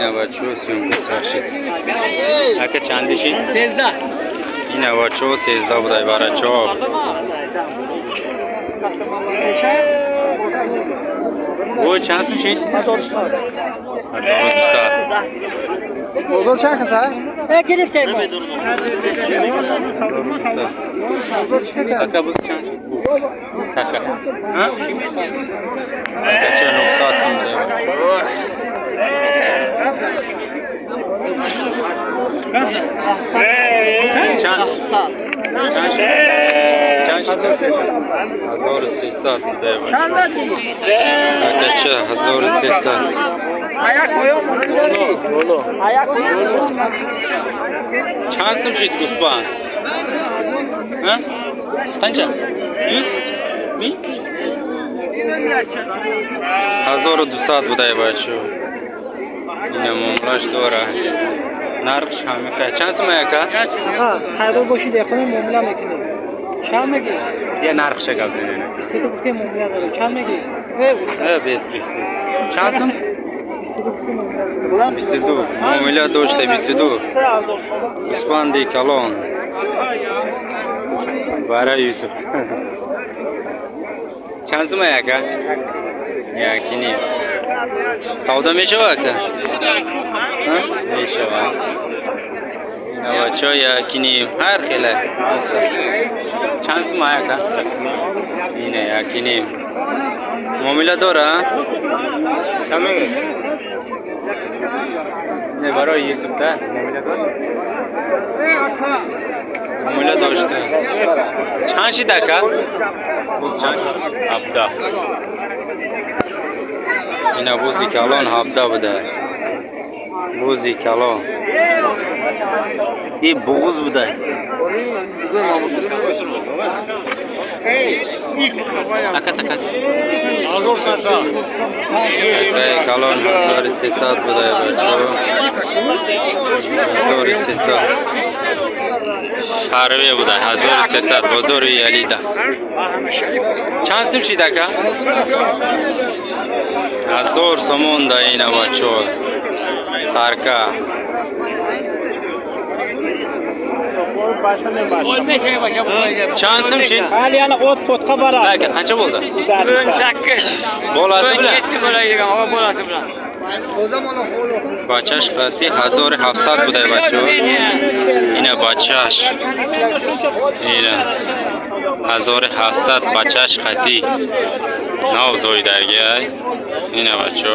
اینا بچه ها 39 سرشید اکه چندی شید؟ 13 اینا بچه ها 13 بودای برای چاب او چند سو شید؟ 1200 بزرگ چند کسه؟ گرفت که اکه بوز چند شید؟ تکه ها؟ اکه چه 900 سون چند شد؟ 1300 بوده باشه اکه چه 1300 چند سوم شید گوسپان؟ ها؟ قنچه؟ 100؟ می؟ 1200 بوده باشه اینه مملاش دوره نرخش هم میکنه چند سوم یکه؟ خیلی باشید اقنام معامله میکنه چند میگی؟ یه نرخش گفت زنینه 22 گفته معامله داره چند میگی؟ 20 چند سوم؟ 22 معامله داشته 22 گوسپند کلان برای یوتیوب چند سوم یکه؟ یکی نیم سودا میشه وقتا؟ میشه وقت اینا بچه ها یکی نیم هر خیلی چند سوم یکه؟ اینه یکی نیم معامله داره؟ چند میگه؟ نه برای یوتیوب ده معامله داره؟ معامله داشته چند شید اکه؟ بوز چند؟ 17 اینا بوزی کلان 17 بوده بوزی کلان این بغض بوده اکت آزور ساسا کلان 1300 بوده بچه 1300 حربه بوده 1300 بازار یلیده چند سیم شیده که؟ 1000 سمون ده اینه بچه سرکه چند سیم شید؟ حالی انا قوت پتقه برا بگه قنچه بولده؟ بالاسه بله؟ بچهش قصدی 1700 بوده بچه اینه بچهش اینه 1700 بچهش قدی نو زوی درگیه اینه بچه